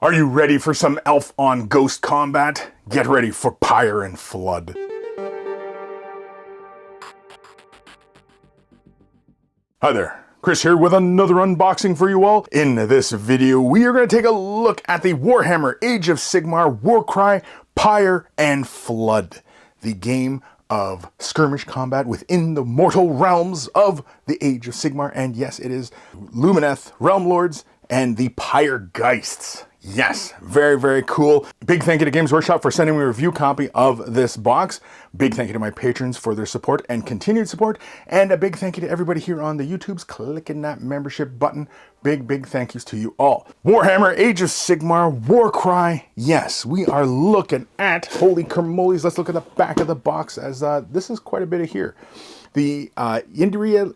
Are you ready for some elf on ghost combat? Get ready for Pyre Flood. Hi there, Chris here with another unboxing for you all. In this video, we are going to take a look at the Warhammer Age of Sigmar WarCry Pyre Flood, the game of skirmish combat within the mortal realms of the Age of Sigmar. And yes, it is Lumineth, Realm Lords, and the Pyregheists. Yes, very, very cool. Big thank you to Games Workshop for sending me a review copy of this box. Big thank you to my patrons for their support and continued support. And a big thank you to everybody here on the YouTubes clicking that membership button. Big thank yous to you all. Warhammer Age of Sigmar WarCry. Yes, we are looking at, holy cannoli, let's look at the back of the box as this is quite a bit of here. The Ydrilan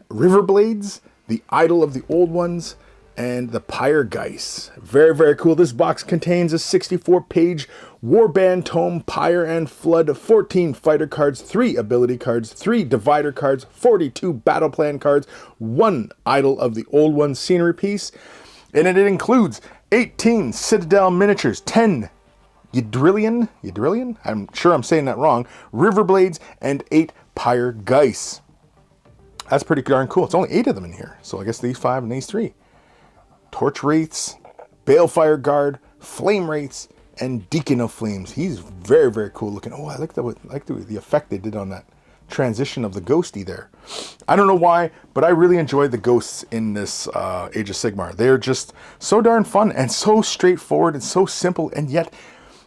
Riverblades, the Idol of the Old Ones, and the Pyregheists. Very, very cool. This box contains a 64-page Warband tome, Pyre Flood, 14 fighter cards, 3 ability cards, 3 divider cards, 42 battle plan cards, 1 Idol of the Old Ones scenery piece, and it includes 18 Citadel miniatures, 10 Ydrilan, I'm sure I'm saying that wrong, Riverblades, and 8 Pyregheists. That's pretty darn cool. It's only 8 of them in here. So I guess these 5 and these 3. Torch Wraiths, Balefire Guard, Flame Wraiths, and Deacon of Flames. He's very, very cool looking. Oh, I like the effect they did on that transition of the ghosty there. I don't know why, but I really enjoyed the ghosts in this Age of Sigmar. They're just so darn fun and so straightforward and so simple, and yet,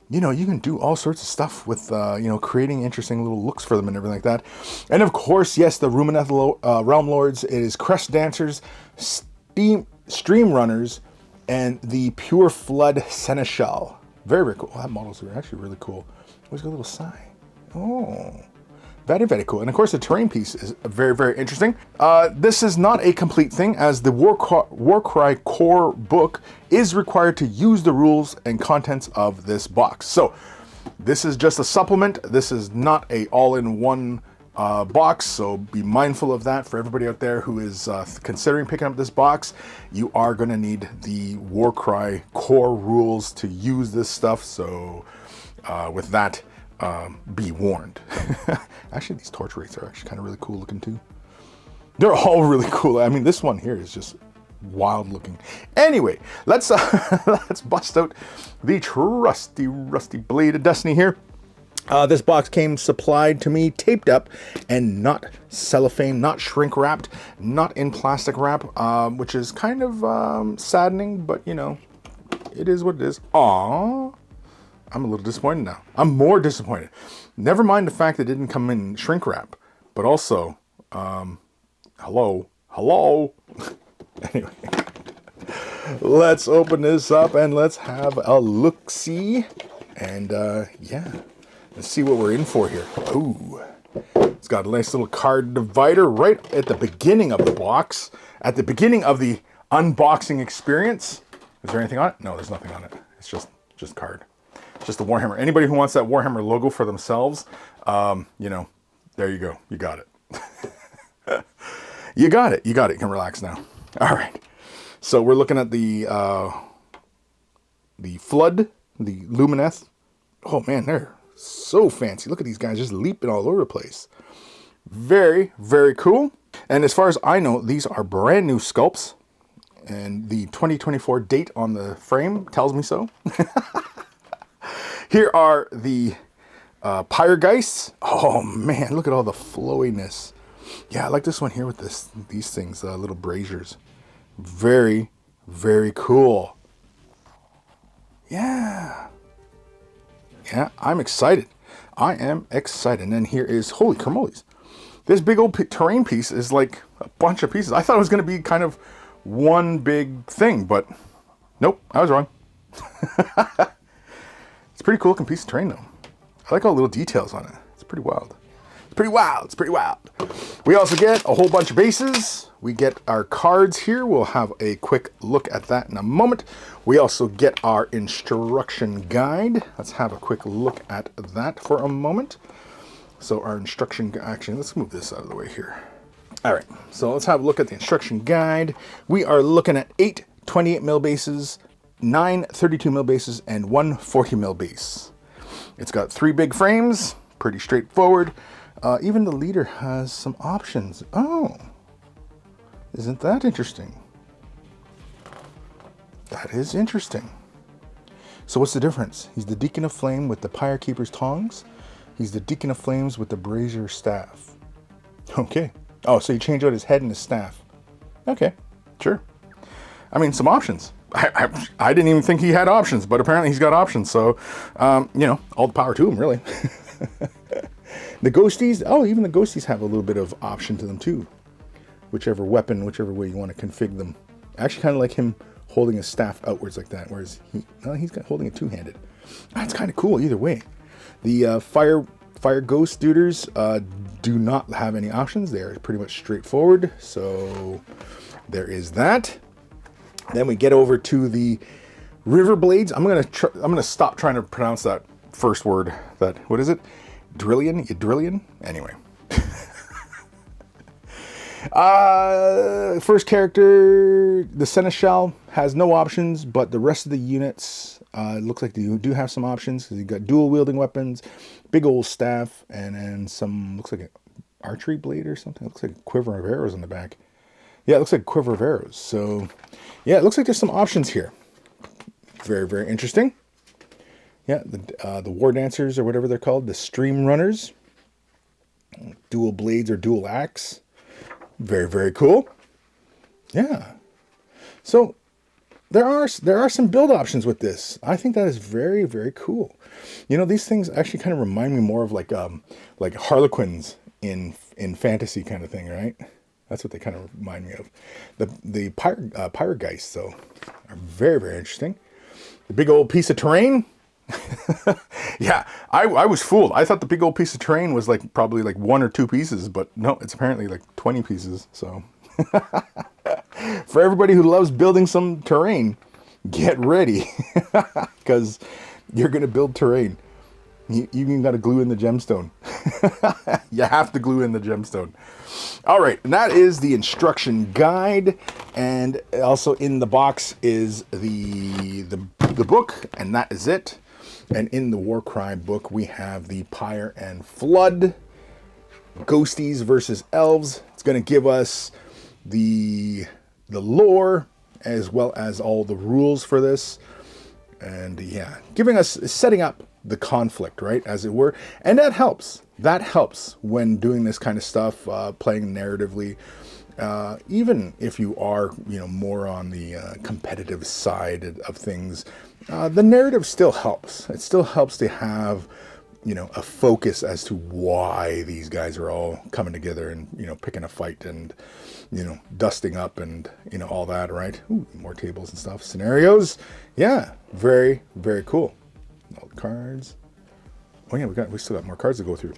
you know, you can do all sorts of stuff with, you know, creating interesting little looks for them and everything like that. And of course, yes, the Lumineth Realm Lords, it is Crest Dancers, Stream Runners, and the Pyre Flood Seneschal. Very, very cool. Oh, that models are actually really cool. Always got a little sign. Oh, very, very cool. And of course, the terrain piece is very, very interesting. This is not a complete thing, as the WarCry core book is required to use the rules and contents of this box. So this is just a supplement. This is not a all-in-one box, so be mindful of that. For everybody out there who is considering picking up this box, you are going to need the WarCry core rules to use this stuff. So with that, be warned. Actually, these torch wraiths are actually kind of really cool looking too. They're all really cool. I mean, this one here is just wild looking. Anyway, let's bust out the trusty rusty blade of destiny here. This box came supplied to me taped up and not cellophane, not shrink wrapped, not in plastic wrap, which is kind of saddening, but you know, it is what it is. Aww. I'm a little disappointed now. I'm more disappointed. Never mind the fact that it didn't come in shrink wrap, but also, hello. Anyway, let's open this up and let's have a look-see. And yeah, let's see what we're in for here. Ooh, it's got a nice little card divider right at the beginning of the box, at the beginning of the unboxing experience. Is there anything on it? No, there's nothing on it. It's just card. Just the Warhammer. Anybody who wants that Warhammer logo for themselves, you know, there you go. You got it. You got it. You can relax now. All right. So we're looking at the Flood, the Lumineth. Oh man, they're so fancy. Look at these guys just leaping all over the place. Very, very cool. And as far as I know, these are brand new sculpts, and the 2024 date on the frame tells me so. Here are the Pyregheists. Oh man, look at all the flowiness. Yeah, I like this one here with these things, little braziers. Very, very cool. Yeah, I'm excited. I am excited. And then here is, holy cannoli, this big old terrain piece is like a bunch of pieces. I thought it was going to be kind of one big thing, but nope, I was wrong. It's pretty cool looking piece of terrain though. I like all the little details on it. It's pretty wild. It's pretty wild. We also get a whole bunch of bases. We get our cards here. We'll have a quick look at that in a moment. We also get our instruction guide. Let's have a quick look at that for a moment. So our instruction, actually, let's move this out of the way here. All right, so let's have a look at the instruction guide. We are looking at 8 28 mil bases, 9 32 mil bases, and 1 40 mil base. It's got 3 big frames, pretty straightforward. Even the leader has some options. Oh, isn't that interesting? That is interesting. So what's the difference? He's the Deacon of Flame with the Pyre Keeper's Tongs. He's the Deacon of Flames with the Brazier Staff. Okay. Oh, so you change out his head and his staff. Okay, sure. I mean, some options. I didn't even think he had options, but apparently he's got options. So, you know, all the power to him, really. The ghosties. Oh, even the ghosties have a little bit of option to them too. Whichever weapon, whichever way you want to config them. Actually, kind of like him holding his staff outwards like that, whereas he's holding it two-handed. That's kind of cool either way. The fire ghost duders do not have any options. They are pretty much straightforward. So there is that. Then we get over to the Riverblades. I'm gonna stop trying to pronounce that first word. What is it? Ydrilan? Anyway. First character, the Seneschal, has no options, but the rest of the units looks like they do have some options, because you got dual wielding weapons, big old staff, and then some, looks like an archery blade or something. It looks like a quiver of arrows on the back. Yeah, it looks like a quiver of arrows. So yeah, it looks like there's some options here. Very, very interesting. Yeah, the war dancers, or whatever they're called, the stream runners, dual blades or dual axe. Very, very cool. Yeah. So there are some build options with this. I think that is very, very cool. You know, these things actually kind of remind me more of like Harlequins in fantasy kind of thing, right? That's what they kind of remind me of. The Pyregheists, though, are very, very interesting. The big old piece of terrain. Yeah, I was fooled. I thought the big old piece of terrain was like probably like 1 or 2 pieces, but no, it's apparently like 20 pieces. So for everybody who loves building some terrain, get ready, because you're going to build terrain. You even got to glue in the gemstone. You have to glue in the gemstone. All right, and that is the instruction guide, and also in the box is the book, and that is it. And in the WarCry book, we have the Pyre and Flood, Ghosties versus Elves. It's going to give us the lore as well as all the rules for this. And yeah, setting up the conflict, right, as it were. And that helps. That helps when doing this kind of stuff, playing narratively. Even if you are, more on the competitive side of things, the narrative still helps. It still helps to have, a focus as to why these guys are all coming together and, picking a fight and, dusting up and, all that, right? Ooh, more tables and stuff. Scenarios. Yeah, very, very cool. All the cards. Oh yeah, we still got more cards to go through.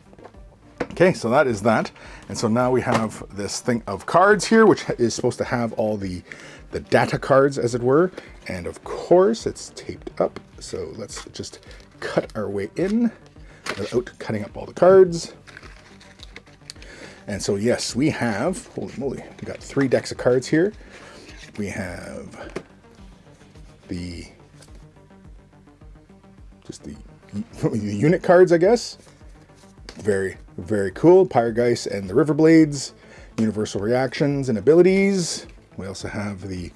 Okay, so that is that. And so now we have this thing of cards here, which is supposed to have all the data cards, as it were. And of course, it's taped up. So let's just cut our way in without cutting up all the cards. And so, yes, we have, holy moly, we got 3 decks of cards here. We have the unit cards, I guess. Very, very cool. Pyregheists and the Riverblades, universal reactions and abilities. We also have the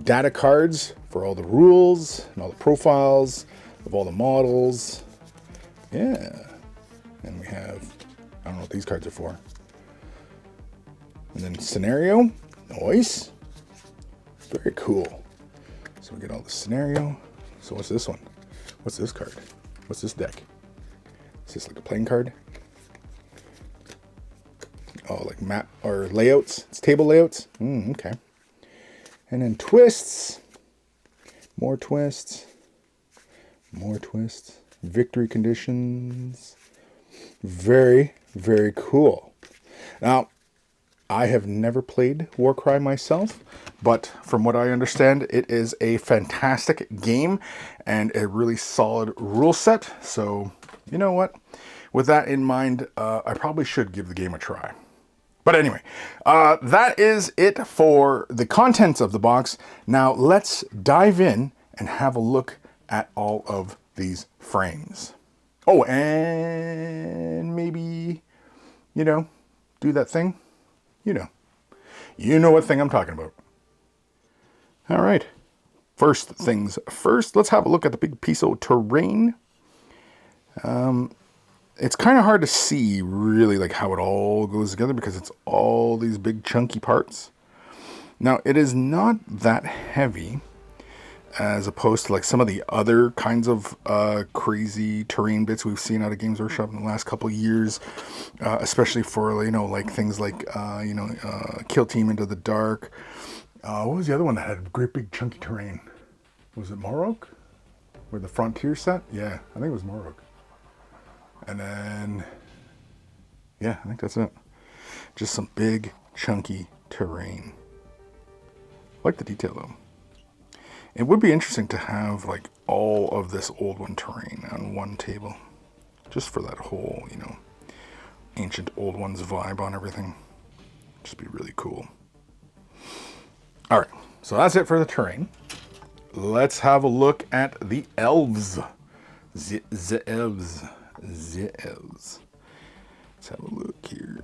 data cards for all the rules and all the profiles of all the models. Yeah. And we have, I don't know what these cards are for. And then scenario. Nice. Very cool. So we get all the scenario. So what's this one? What's this card? What's this deck? Is this like a playing card? Oh, like map or layouts. It's table layouts. Okay. And then twists. More twists. More twists. Victory conditions. Very, very cool. Now, I have never played WarCry myself, but from what I understand, it is a fantastic game and a really solid rule set. So, you know what? With that in mind, I probably should give the game a try. But anyway, that is it for the contents of the box. Now let's dive in and have a look at all of these frames. Oh, and maybe, you know, do that thing. You know what thing I'm talking about. All right. First things first, let's have a look at the big piece of terrain. It's kind of hard to see really like how it all goes together because it's all these big chunky parts. Now, it is not that heavy as opposed to like some of the other kinds of crazy terrain bits we've seen out of Games Workshop in the last couple of years, especially for, you know, like things like, Kill Team Into the Dark. What was the other one that had great big chunky terrain? Was it Morrock? Or the Frontier set? Yeah, I think it was Morrock. And then, yeah, I think that's it. Just some big, chunky terrain. I like the detail, though. It would be interesting to have, like, all of this old one terrain on one table. Just for that whole, you know, ancient old ones vibe on everything. Just be really cool. All right, so that's it for the terrain. Let's have a look at the elves. The elves. Let's have a look here.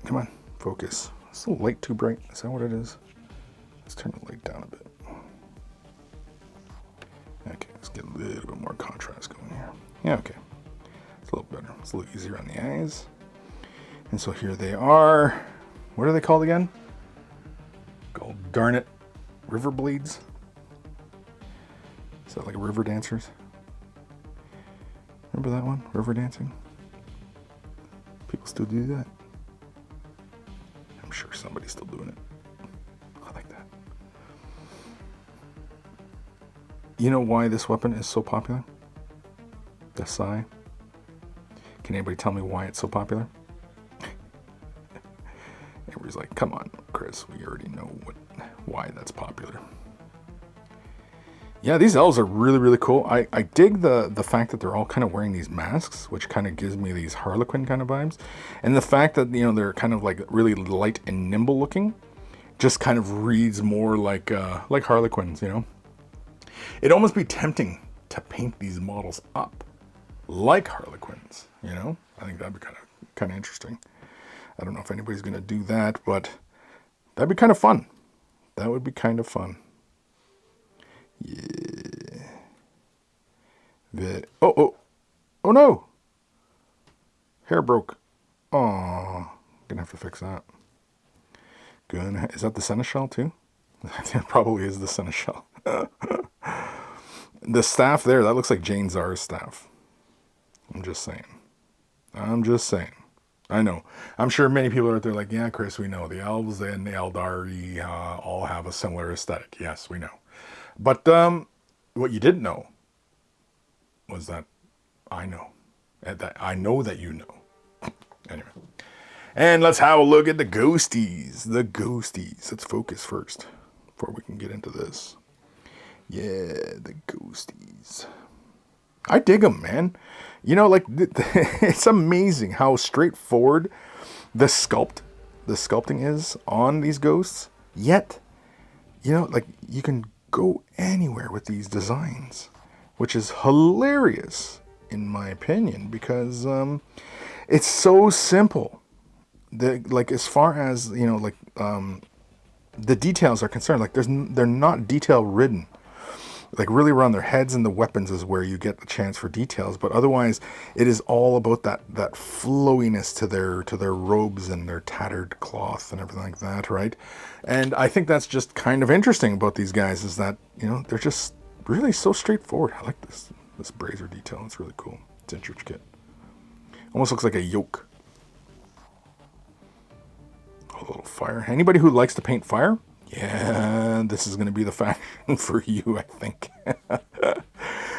Come on, focus. Is the light too bright? Is that what it is? Let's turn the light down a bit. Okay, let's get a little bit more contrast going here. Yeah, okay. It's a little better. It's a little easier on the eyes. And so here they are. What are they called again? Called Garnet Riverblades. Is that like river dancers? Remember that one? River dancing? People still do that? I'm sure somebody's still doing it. I like that. You know why this weapon is so popular? The Sai. Can anybody tell me why it's so popular? Everybody's like, come on, Chris, we already know why that's popular. Yeah, these elves are really, really cool. I dig the fact that they're all kind of wearing these masks, which kind of gives me these Harlequin kind of vibes. And the fact that, you know, they're kind of like really light and nimble looking just kind of reads more like Harlequins, you know. It'd almost be tempting to paint these models up like Harlequins, you know. I think that'd be kind of interesting. I don't know if anybody's going to do that, but that'd be kind of fun. That would be kind of fun. Yeah. Oh no! Hair broke. Oh, gonna have to fix that. Is that the seneschal too? That probably is the seneschal. The staff there, that looks like Jane Czar's staff. I'm just saying. I know. I'm sure many people are out there like, yeah, Chris, we know. The elves and the Eldari all have a similar aesthetic. Yes, we know. But what you didn't know was that I know. That I know that you know. Anyway. And let's have a look at the ghosties. The ghosties. Let's focus first before we can get into this. Yeah, the ghosties. I dig them, man. You know, like, it's amazing how straightforward the sculpting is on these ghosts. Yet, you know, like, you can go anywhere with these designs, which is hilarious, in my opinion, because it's so simple. Like, as far as, you know, like, the details are concerned, like, they're not detail ridden. Like, really around their heads and the weapons is where you get the chance for details, but otherwise it is all about that flowiness to their robes and their tattered cloth and everything like that, right? And I think that's just kind of interesting about these guys, is that, you know, they're just really so straightforward. I like this brazier detail. It's really cool. It's intricate. Almost looks like a yoke. A little fire. Anybody who likes to paint fire? Yeah, this is going to be the faction for you, I think.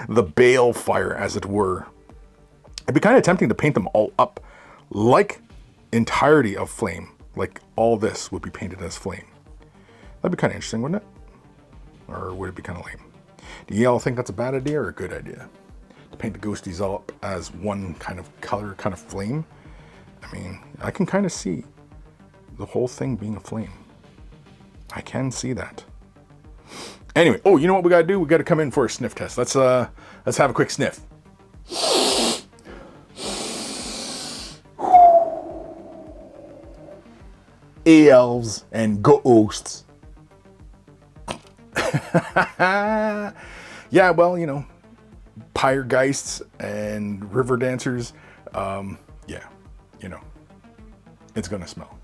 The bale fire, as it were. It'd be kind of tempting to paint them all up like entirety of flame. Like, all this would be painted as flame. That'd be kind of interesting, wouldn't it? Or would it be kind of lame? Do y'all think that's a bad idea or a good idea? To paint the ghosties all up as one kind of color, kind of flame? I mean, I can kind of see the whole thing being a flame. I can see that. Anyway, oh, you know what we gotta do? We gotta come in for a sniff test. Let's have a quick sniff. Elves and ghosts. Yeah, well, you know, Pyregheists and river dancers. Yeah, you know, it's gonna smell.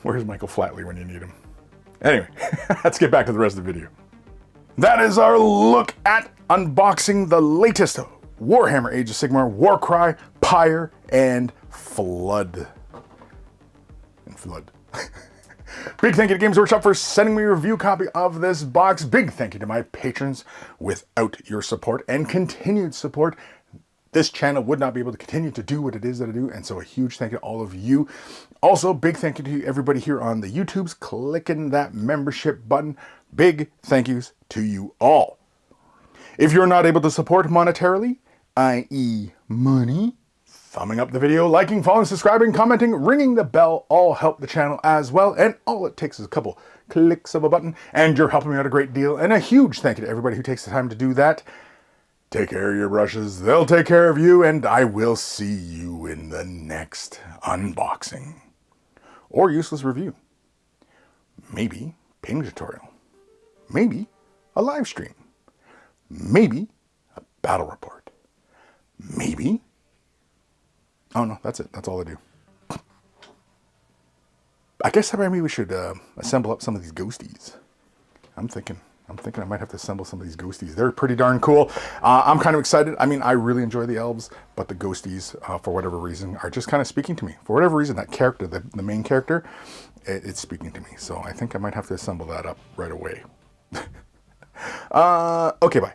Where's Michael Flatley when you need him? Anyway, let's get back to the rest of the video. That is our look at unboxing the latest Warhammer Age of Sigmar, WarCry, Pyre, and Flood. Big thank you to Games Workshop for sending me a review copy of this box. Big thank you to my patrons. Without your support and continued support, this channel would not be able to continue to do what it is that I do. And so a huge thank you to all of you. Also, big thank you to everybody here on the YouTubes clicking that membership button. Big thank yous to you all. If you're not able to support monetarily, i.e. money, thumbing up the video, liking, following, subscribing, commenting, ringing the bell, all help the channel as well. And all it takes is a couple clicks of a button, and you're helping me out a great deal. And a huge thank you to everybody who takes the time to do that. Take care of your brushes, they'll take care of you, and I will see you in the next unboxing. Or useless review. Maybe painting tutorial. Maybe a live stream. Maybe a battle report. Maybe... oh no, that's it. That's all I do. I guess maybe we should assemble up some of these ghosties. I'm thinking I might have to assemble some of these ghosties. They're pretty darn cool. I'm kind of excited. I mean, I really enjoy the elves, but the ghosties, for whatever reason, are just kind of speaking to me. For whatever reason, that character, the main character, it's speaking to me. So I think I might have to assemble that up right away. Okay, bye.